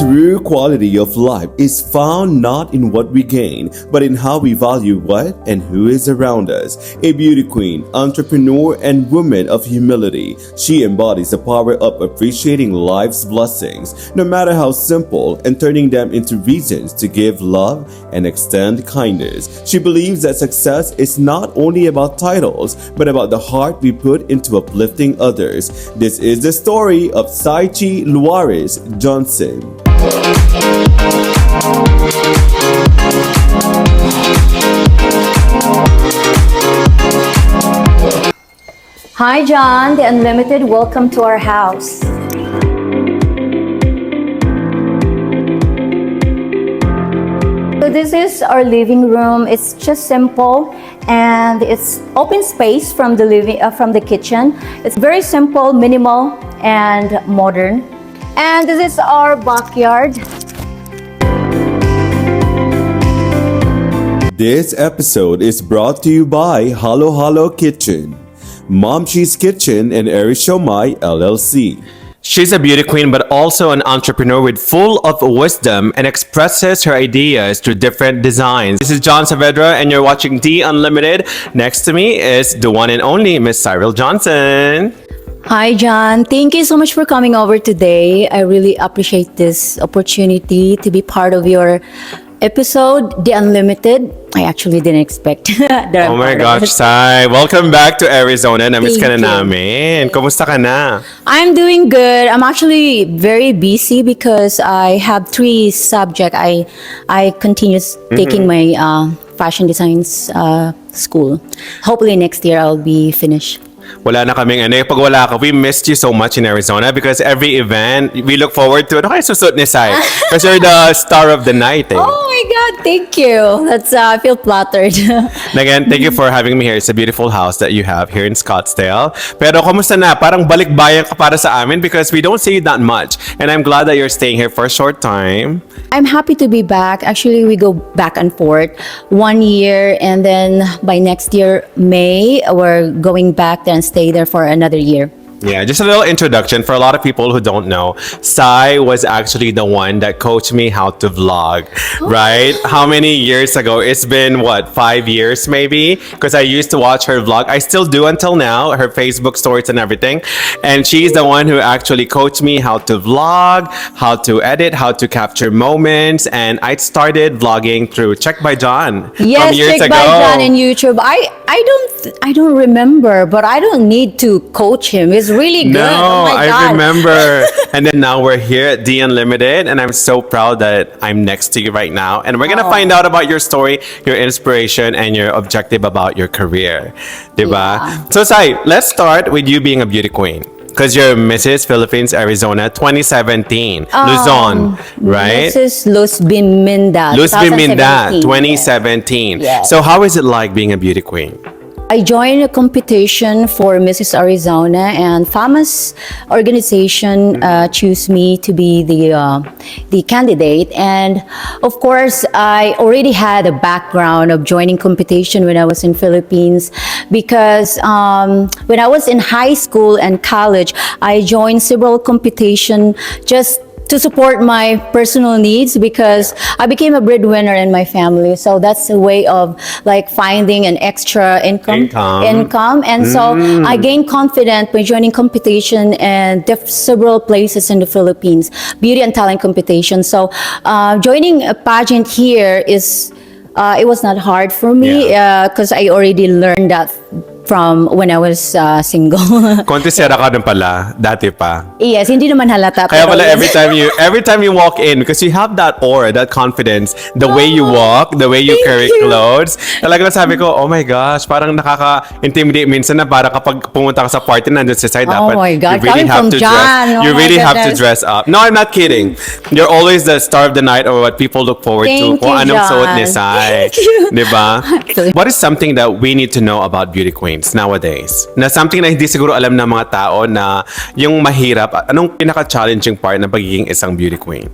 true quality of life is found not in what we gain, but in how we value what and who is around us. A beauty queen, entrepreneur, and woman of humility, she embodies the power of appreciating life's blessings, no matter how simple, and turning them into reasons to give love and extend kindness. She believes that success is not only about titles, but about the heart we put into uplifting others. This is the story of Cyche Luarez Johnson. Hi John, the Unlimited, welcome to our house. So this is our living room. It's just simple and it's open space from the kitchen. It's very simple, minimal, and modern. And this is our backyard. This episode is brought to you by Halo Halo Kitchen, Momshi's Kitchen, and Erishomai LLC. She's a beauty queen but also an entrepreneur with full of wisdom and expresses her ideas through different designs. This is John Saavedra and you're watching The Unlimited. Next to me is the one and only Miss Cyche Johnson. Hi John, thank you so much for coming over today. I really appreciate this opportunity to be part of your episode, The Unlimited. I actually didn't expect that. Oh my gosh, Sai. Welcome back to Arizona. Namiss ka na namin. Kumusta ka na? I'm doing good. I'm actually very busy because I have 3 subjects. I continue taking my fashion designs school. Hopefully next year I'll be finished. Wala na kaming ano. Pag wala ka, we missed you so much in Arizona because every event, we look forward to it. Ano kayo susot ni Sai? Because you're the star of the night. Eh. Oh my God, thank you. That's I feel flattered. And again, thank you for having me here. It's a beautiful house that you have here in Scottsdale. Pero kumusta na? Parang balikbayan ka para sa amin because we don't see you that much. And I'm glad that you're staying here for a short time. I'm happy to be back. Actually, we go back and forth 1 year, and then by next year, May, we're going back there and stay there for another year. Yeah, just a little introduction for a lot of people who don't know. Sai was actually the one that coached me how to vlog, right? How many years ago? It's been what, 5 years maybe? Because I used to watch her vlog. I still do until now, her Facebook stories and everything. And she's the one who actually coached me how to vlog, how to edit, how to capture moments. And I started vlogging through Check by John Yes, from years Check ago. by John in YouTube. I don't remember, but I don't need to coach him. It's really good. No, oh my God. I remember. And then now we're here at The Unlimited, and I'm so proud that I'm next to you right now. And we're gonna find out about your story, your inspiration, and your objective about your career. Diba? Yeah. So, Sai, let's start with you being a beauty queen. Because you're Mrs. Philippines, Arizona, 2017. Luzon, right? Mrs. Luz Biminda. Luz Biminda, 2017. 2017. Yes. So, how is it like being a beauty queen? I joined a competition for Mrs. Arizona, and famous organization choose me to be the candidate. And of course, I already had a background of joining competition when I was in Philippines, because when I was in high school and college, I joined several competition just to support my personal needs, because I became a breadwinner in my family. So that's a way of like finding an extra income. And so I gained confidence by joining competition and several places in the Philippines, beauty and talent competition. So joining a pageant here is, it was not hard for me because I already learned that from when I was single. Contestera ka nun pala, dati pa. Yes, hindi naman halata. Kaya pero pala yes. every time you walk in, because you have that aura, that confidence, the way you walk, the way you Thank carry you. clothes. Talaga sabi ko, oh my gosh, parang nakaka-intimidate minsan na para kapag pumunta ka sa party nandun sa side, dapat my God, you really coming have from to John, dress. oh You my really have to goodness. dress up. No, I'm not kidding. You're always the star of the night or what people look forward to. Thank Kung you, anong John. suot ni Sai. Thank you. Diba? Actually. What is something that we need to know about beauty queens nowadays? Na something na hindi siguro alam ng mga tao na yung mahirap. Anong pinaka-challenging part ng pagiging isang beauty queen?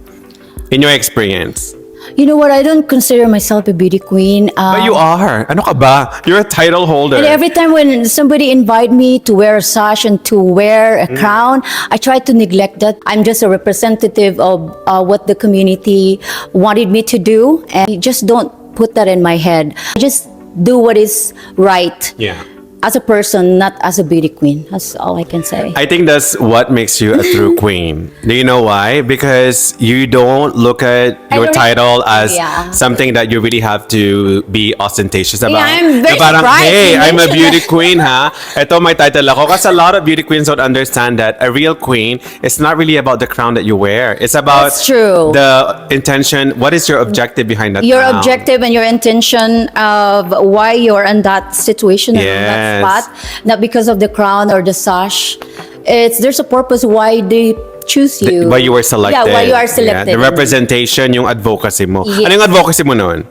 In your experience? You know what? I don't consider myself a beauty queen. But you are. Ano ka ba? You're a title holder. And every time when somebody invite me to wear a sash and to wear a crown, I try to neglect that. I'm just a representative of what the community wanted me to do, and I just don't put that in my head. I just do what is right. Yeah. As a person, not as a beauty queen. That's all I can say. I think that's what makes you a true queen. Do you know why? Because you don't look at your don't- title as Yeah. something that you really have to be ostentatious about. I'm very Na parang, surprised hey, you I'm a mentioned beauty that." queen, ha? Ito may title ako. Kasi a lot of beauty queens don't understand that a real queen is not really about the crown that you wear. It's about That's true. the intention. What is your objective behind that Your crown? objective and your intention of why you're in that situation and in that Yes. spot, not because of the crown or the sash. There's a purpose why they choose you. Why you were selected. Yeah, why you are selected. Yeah, the representation, yung advocacy mo. Yes. Ano yung advocacy mo noon?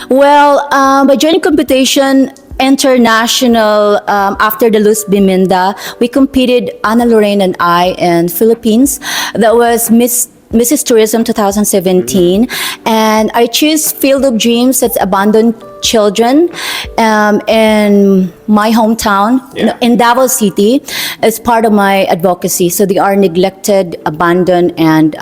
Well, by joining competition international after the Luz Biminda, we competed, Ana Lorraine and I, in Philippines. That was Mrs. Tourism 2017, and I choose Field of Dreams, that's abandoned children in my hometown, Yeah. in Davao City, as part of my advocacy. So they are neglected, abandoned, and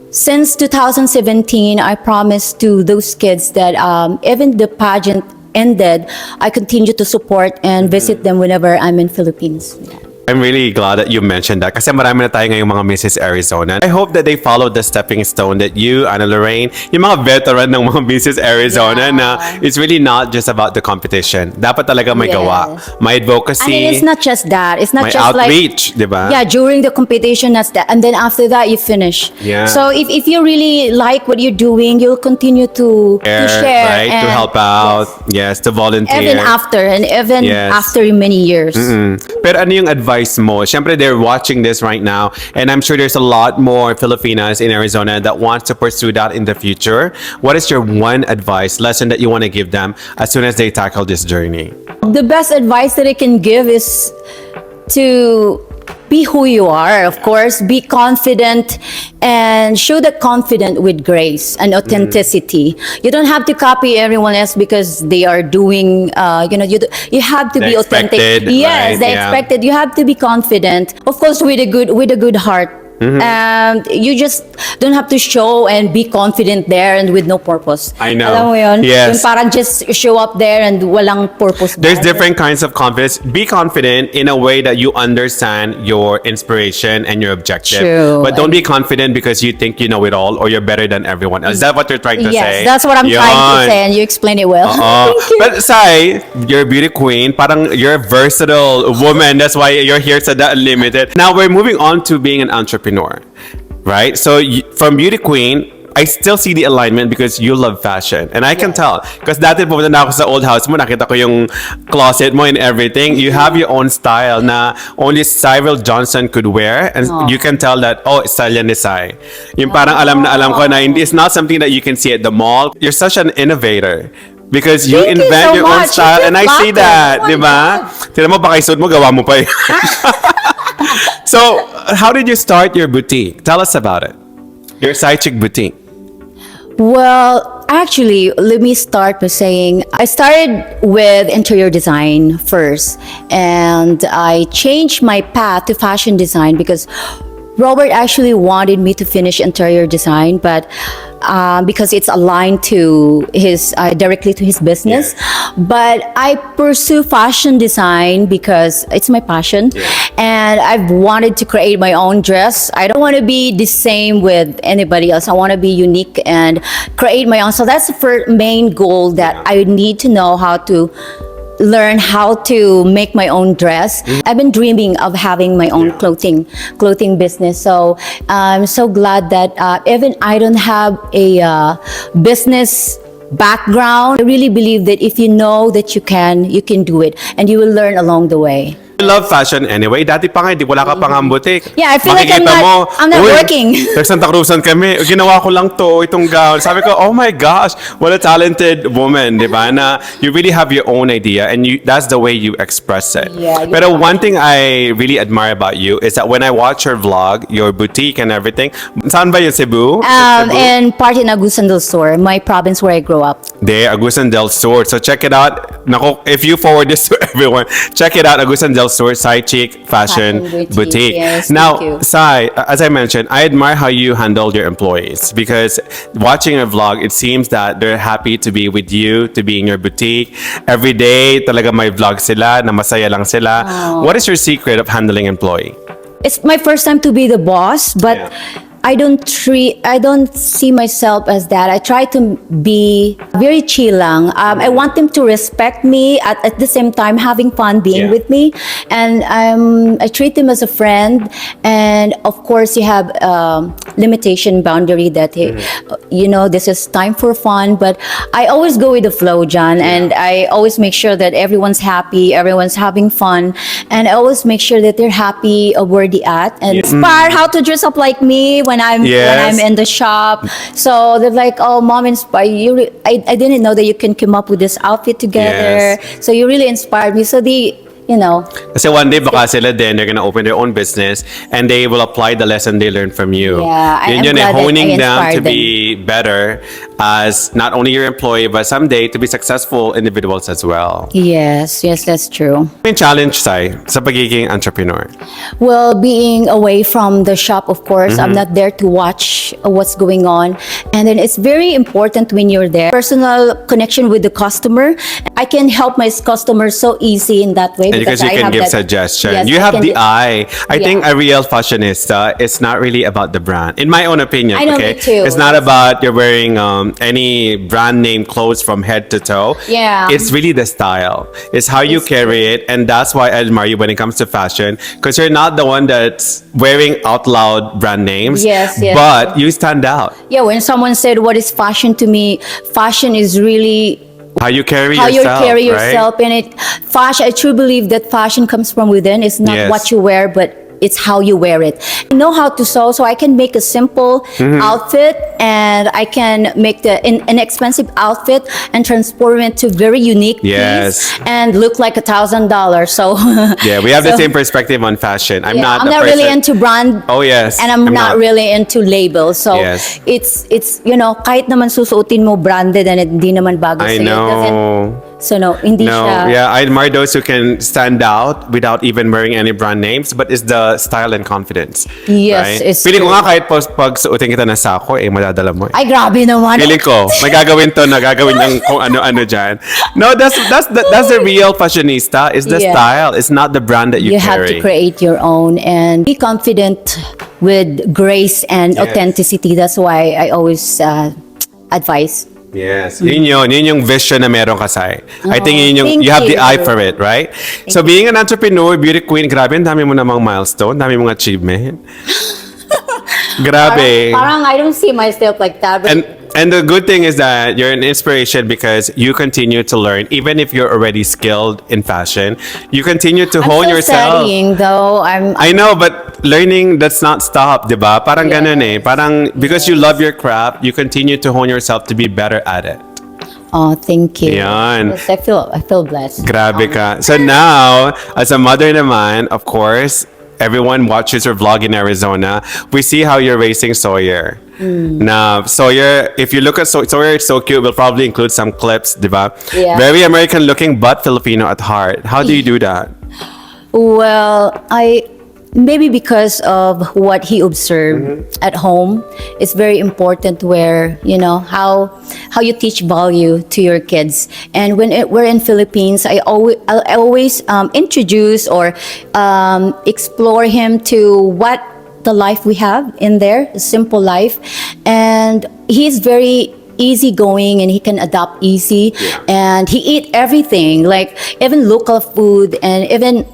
since 2017, I promised to those kids that even the pageant ended, I continue to support and visit them whenever I'm in Philippines. I'm really glad that you mentioned that kasi marami na tayo ngayong mga Mrs. Arizona. I hope that they follow the stepping stone that you, Ana Lorraine, yung mga veteran ng mga Mrs. Arizona Yeah. na it's really not just about the competition. Dapat talaga may Yes. gawa. May advocacy, And it's not just that. It's not may just outreach, di ba? yeah, during the competition, that's that. And then after that, you finish. Yeah. So if you really like what you're doing, you'll continue to share. Right? To and- help out. Yes, to volunteer. Even after, and even Yes. after many years. Pero ano yung advice mo? Siyempre, they're watching this right now, and I'm sure there's a lot more Filipinas in Arizona that wants to pursue that in the future. What is your one advice, lesson that you want to give them as soon as they tackle this journey? The best advice that I can give is to be who you are, of course, be confident and show that confidence with grace and authenticity. You don't have to copy everyone else because they are doing, you have to The be authentic. expected, Yes, right? they Yeah. expected. You have to be confident, of course, with a good heart. And you just don't have to show and be confident there and with no purpose. I know. Alam mo yun? Yes. Yung parang just show up there and walang purpose. There's ba? different kinds of confidence. Be confident in a way that you understand your inspiration and your objective. True. But don't be confident because you think you know it all or you're better than everyone else. Is that what you're trying to say? Yes, that's what I'm trying to Yun. say, and you explain it well. Oh, Thank you. but Sai, you're a beauty queen. Parang you're a versatile woman. That's why you're here sa The Unlimited. Now we're moving on to being an entrepreneur, right? So from beauty queen, I still see the alignment because you love fashion. And I can tell. Because dati pumunta na ako sa old house mo, nakita ko yung closet mo and everything. You have your own style na only Cyril Johnson could wear. And you can tell that, oh, style yan ni Sai. Yung parang alam na alam ko na hindi, it's not something that you can see at the mall. You're such an innovator. Because you Thank you invent so your own much. style. You And I just see laughed. that. Oh my Di ba? Tira mo, pakisuot mo, gawa mo pa eh. So, how did you start your boutique? Tell us about it. Your Cyche boutique. Well, actually, let me start by saying I started with interior design first, and I changed my path to fashion design because Robert actually wanted me to finish interior design, but because it's aligned to his directly to his business. But I pursue fashion design because it's my passion, and I've wanted to create my own dress. I don't want to be the same with anybody else. I want to be unique and create my own. So that's the first main goal, that I need to know how to learn how to make my own dress. I've been dreaming of having my own clothing business. So I'm so glad that even I don't have a business background, I really believe that if you know that you can do it, and you will learn along the way. You love fashion anyway. Dati pa nga, di wala ka pang ang butik. Yeah, I feel like Makikita I'm not "Uy, working." Santa Cruzan kami. Ginawa ko lang to, itong gown. Sabi ko, oh my gosh, what a talented woman, di ba? Na you really have your own idea and that's the way you express it. Yeah, Pero one thing I really admire about you is that when I watch your vlog, your boutique and everything, saan ba yun, Cebu? Cebu? And part in Agusan del Sur, my province where I grew up. There, Agusan del Sur. So check it out. Nako, if you forward this to everyone, check it out. Agusan del Sur, Cyche Fashion Boutique. Yes, Now, thank you. Sai, as I mentioned, I admire how you handle your employees because watching your vlog, it seems that they're happy to be with you, to be in your boutique. Every day, talaga may vlog sila, na masaya lang sila. What is your secret of handling employee? It's my first time to be the boss, but Yeah. I don't see myself as that. I try to be very chill lang. I want them to respect me at the same time having fun being Yeah. with me, and I treat them as a friend. And of course, you have limitation boundary that this is time for fun. But I always go with the flow, John, and I always make sure that everyone's happy, everyone's having fun, and I always make sure that they're happy of where they at and inspire how to dress up like me when I'm Yes. in the shop. So they're like, "Oh, mom, inspire you. I didn't know that you can come up with this outfit together. Yes. So you really inspired me." So Kasi one day baka sila din, they're gonna open their own business and they will apply the lesson they learned from you. Yeah, I'm Yun glad that honing I them to inspired be better as not only your employee but someday to be successful individuals as well. yes, that's true. Yung challenge, Sai, sa pagiging entrepreneur. Well, being away from the shop, of course, I'm not there to watch what's going on. And then it's very important when you're there. Personal connection with the customer. I can help my customers so easy in that way. Because you I can have give that- suggestions. Yes, You I have can the gi- eye. I think Yeah. a real fashionista is not really about the brand. In my own opinion, I know, okay? me too. It's not about you're wearing any brand name clothes from head to toe. Yeah. It's really the style. It's how you It's carry it. And that's why I admire you when it comes to fashion. Because you're not the one that's wearing out loud brand names. Yes. But you stand out. Yeah, when someone said, "What is fashion to me?" Fashion is really How you carry how yourself. you carry right? yourself, and fashion. I truly believe that fashion comes from within. It's not Yes. what you wear, but it's how you wear it. I know how to sew, so I can make a simple outfit, and I can make an inexpensive outfit and transform it to very unique Yes. piece and look like $1,000. So Yeah, we have the so, same perspective on fashion. I'm yeah, not I'm the not really person- into brand. Oh, yes. And I'm not really into labels. So Yes. it's kahit naman susuotin mo branded and hindi naman bago I sa'yo, it doesn't. know. So no, hindi No, siya. yeah, I admire those who can stand out without even wearing any brand names, but it's the style and confidence. Yes, right? it's Feeling ko true. nga kahit pag suotin kita na sako, madadala mo. Ay, grabe naman. Feeling ko, may gagawin to na gagawin niyang kung ano-ano dyan. No, that's the real fashionista. It's the Yeah. style. It's not the brand that you You have carry. to create your own and be confident with grace and Yes. authenticity. That's why I always advise. Yes, yun yung vision na meron ka, Sai. I think yun yung, thank you have the you. eye for it, right? So being an entrepreneur, beauty queen, grabe, ang dami mo namang milestone, dami mong achievement. Grabe. Parang I don't see myself like that. But And the good thing is that you're an inspiration because you continue to learn. Even if you're already skilled in fashion, you continue to I'm hone still yourself. studying though. I know, but learning does not stop, di ba? Parang ganun eh. Parang because you love your craft, you continue to hone yourself to be better at it. Oh, thank you. Yan. Yes, I feel blessed. Grabe ka. So now, as a mother naman, of course, everyone watches your vlog in Arizona. We see how you're raising Sawyer. Now, Sawyer, if you look at Sawyer, it's so cute. We'll probably include some clips, di ba? Yeah. Very American looking, but Filipino at heart. How do you do that? Well, maybe because of what he observed at home, it's very important where how you teach value to your kids. And when we're in Philippines, I always introduce or explore him to what the life we have in there, a simple life, and he's very easygoing and he can adapt easy. And he eat everything, like even local food and even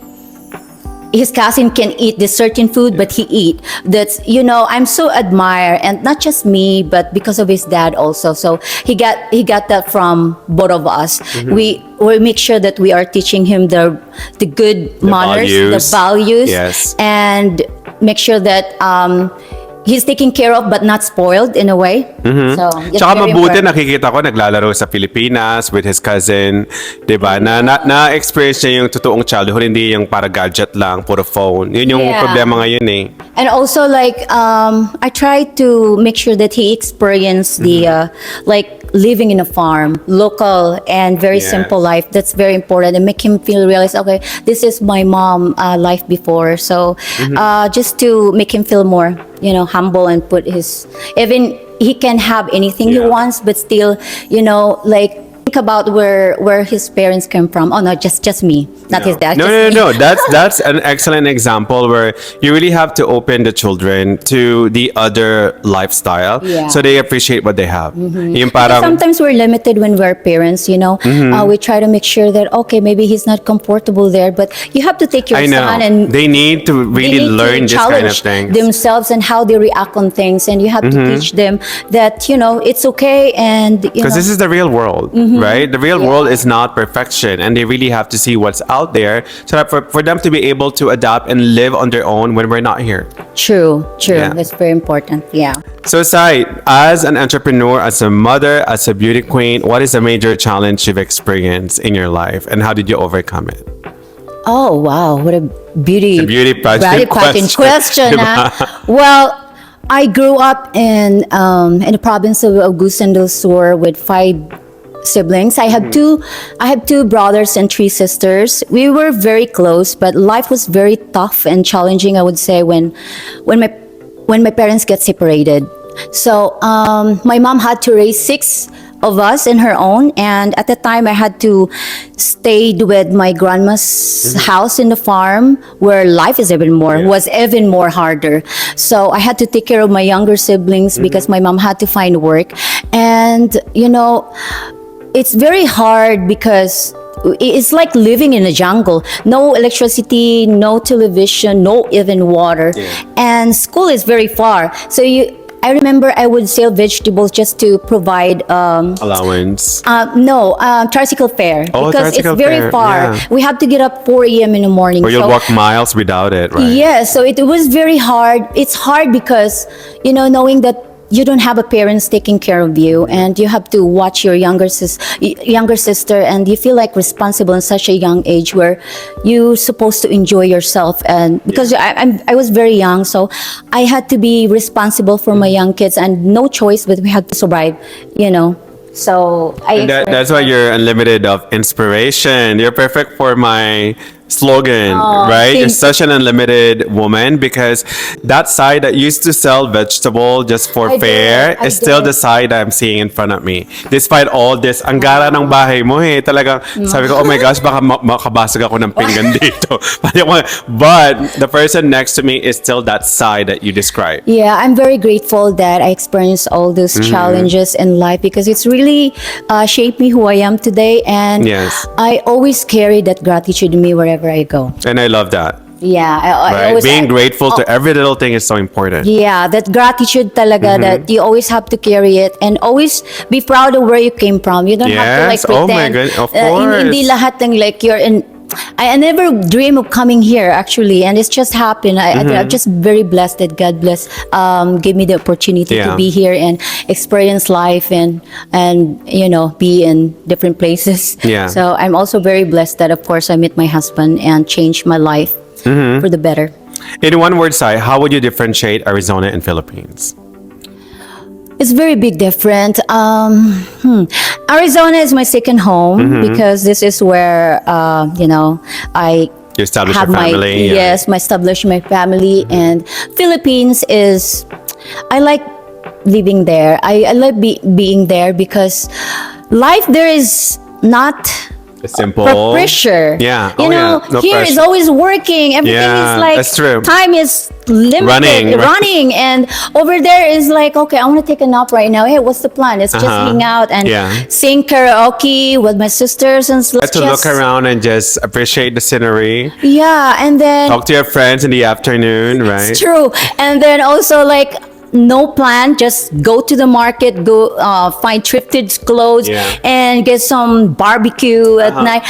his cousin can eat this certain food, but he eat. That's, I'm so admire, and not just me, but because of his dad also. So he got that from both of us. We make sure that we are teaching him the good manners, the values, yes, and make sure that he's taken care of but not spoiled in a way. So, it's Tsaka very mabuti important. nakikita ko naglalaro sa Pilipinas with his cousin, 'di ba? Na-experience niya yung totoong childhood, hindi yung para gadget lang, puro phone. Yun yung Yeah. problema ngayon eh. And also, like, I try to make sure that he experience the like living in a farm, local and very Yes. simple life. That's very important, and make him realize, okay, this is my mom life before. So just to make him feel more, humble, and put his, even he can have anything he Yeah. wants, but still, like, think about where his parents came from. Oh no, just me, not his dad. No, just no, me. no. That's an excellent example where you really have to open the children to the other lifestyle, Yeah. so they appreciate what they have. Yung Because parang sometimes we're limited when we're parents, we try to make sure that, okay, maybe he's not comfortable there, but you have to take your I know son, and they need to they really need to learn this kind of challenge thing. themselves and how they react on things, and you have to teach them that it's okay, and Because this is the real world, right? The real world is not perfection, and they really have to see what's out there so that for them to be able to adapt and live on their own when we're not here. true. Yeah. That's very important. Yeah. So, Sai, as an entrepreneur, as a mother, as a beauty queen, what is a major challenge you've experienced in your life, and how did you overcome it? Oh wow, what a beauty pageant question. Diba? Well, I grew up in the province of Agusan del Sur with 5 siblings. I have two brothers and 3 sisters. We were very close, but life was very tough and challenging, I would say, when my parents get separated. So my mom had to raise 6 of us in her own, and at the time I had to stay with my grandma's house in the farm, where life is was even more harder. So I had to take care of my younger siblings because my mom had to find work, and it's very hard because it's like living in a jungle. No electricity, no television, no even water. And school is very far. So I remember I would sell vegetables just to provide Allowance. tricycle fare, Oh, because it's tricycle very fare, far. yeah. We have to get up 4 a.m. in the morning. Or you'll So walk miles without it, right? yeah, so it was very hard. It's hard because, knowing that you don't have a parents taking care of you, and you have to watch your younger sister, and you feel like responsible in such a young age where you're supposed to enjoy yourself. And because I was very young, so I had to be responsible for my young kids, and no choice, but we had to survive, So That's why you're unlimited of inspiration. You're perfect for my slogan, right? You're such an unlimited woman, because that side that used to sell vegetable just for I fare did, I is still did. the side that I'm seeing in front of me. Despite all this, ang gara ng bahay mo eh. Talagang sabi ko, oh my gosh, baka makabasag ako ng pinggan dito. But the person next to me is still that side that you described. Yeah, I'm very grateful that I experienced all those challenges in life, because it's really shaped me who I am today, and Yes. I always carry that gratitude in me wherever I go. And I love that. Yeah, I Right? always Being grateful to every little thing is so important. Yeah, that gratitude talaga, that you always have to carry it, and always be proud of where you came from. You don't have to like Yes. Oh my pretend. God, of Hindi course. lahat ng like you're in. I never dream of coming here actually, and it's just happened. I'm just very blessed that God gave me the opportunity to Yeah. be here and experience life, and be in different places. Yeah. So I'm also very blessed that, of course, I met my husband and changed my life for the better. In one word, Sai, how would you differentiate Arizona and Philippines? It's very big different. Arizona is my second home, because this is where I You established have your family. yeah. my established my family. And Philippines is, I like living there. I like being there, because life there is not Simple. pressure. Yeah. You Oh, know, yeah. No here is pressure. always working. Everything Yeah, is like that's true. time is limited, running, and over there is like, okay, I want to take a nap right now. Hey, what's the plan? Let's just hang out and sing karaoke with my sisters and Try to look around and just appreciate the scenery. Yeah, and then Talk to your friends in the afternoon, right? it's true. And then also like no plan, just go to the market, go find thrifted clothes and get some barbecue at night.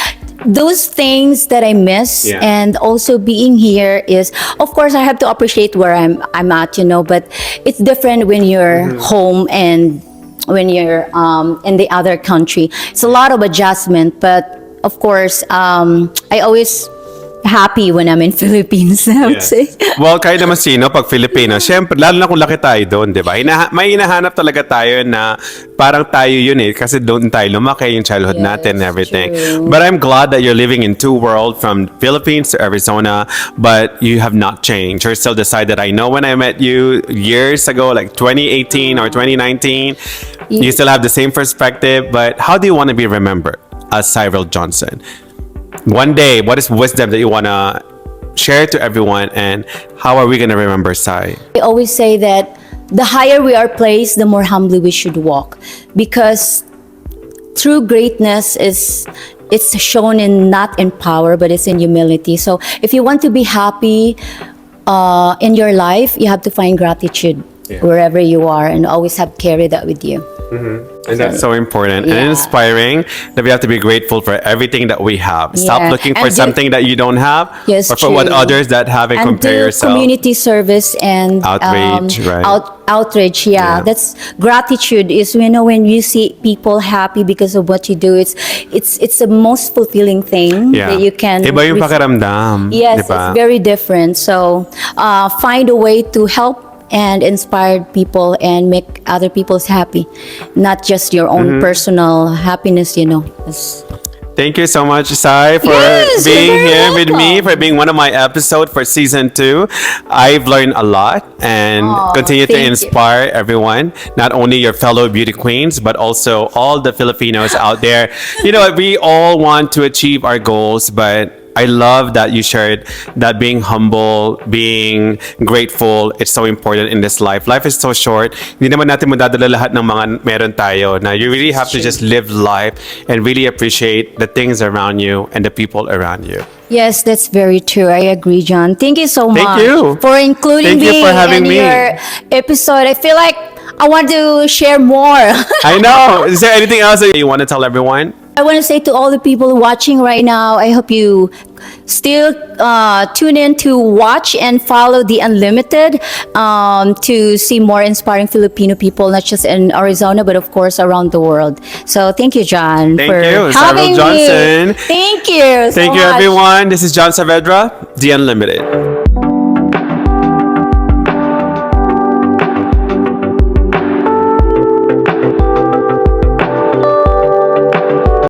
Those things that I miss, and also being here is, of course, I have to appreciate where I'm at, you know, but it's different when you're home and when you're in the other country. It's a lot of adjustment, but of course, I always happy when I'm in Philippines, I would say. Well, kahit naman sino, pag Filipino, syempre, lalo na kung laki tayo doon, di ba? May hinahanap talaga tayo na parang tayo yun eh, kasi doon tayo lumaki, yung childhood natin and everything. True. But I'm glad that you're living in two worlds, from Philippines to Arizona, but you have not changed. You're still decided. I know when I met you years ago, like 2018 or 2019, you still have the same perspective, but how do you want to be remembered as Cyril Johnson? One day, what is wisdom that you want to share to everyone, and how are we going to remember Sai? I always say that the higher we are placed, the more humbly we should walk, because true greatness it's shown in not in power, but it's in humility. So if you want to be happy in your life, you have to find gratitude wherever you are, and always have carry that with you. And that's so important and inspiring, that we have to be grateful for everything that we have. Stop looking for something that you don't have, or for what others that have, and compare yourself. Community service and outreach, right? Outreach, that's gratitude. Is, you know, when you see people happy because of what you do, it's the most fulfilling thing that you can. Iba yung pakiramdam. Yes, diba? It's very different. So find a way to help and inspire people and make other people's happy, not just your own personal happiness, you know. Thank you so much, Sai, for being here with me, for being one of my episodes for season 2. I've learned a lot, and continue to inspire everyone, not only your fellow beauty queens, but also all the Filipinos out there. You know, we all want to achieve our goals, but I love that you shared that being humble, being grateful, it's so important in this life. Life is so short. Hindi naman natin madadala lahat ng mga meron tayo. Na you really have to just live life and really appreciate the things around you and the people around you. Yes, that's very true. I agree, John. Thank you so much for including me in your episode. I feel like I want to share more. I know. Is there anything else that you want to tell everyone? I want to say to all the people watching right now, I hope you still tune in to watch and follow The Unlimited to see more inspiring Filipino people, not just in Arizona, but of course around the world. So thank you, John, Thank for you, having Cyril Johnson. me. Thank you. Thank you, everyone. This is John Saavedra, The Unlimited.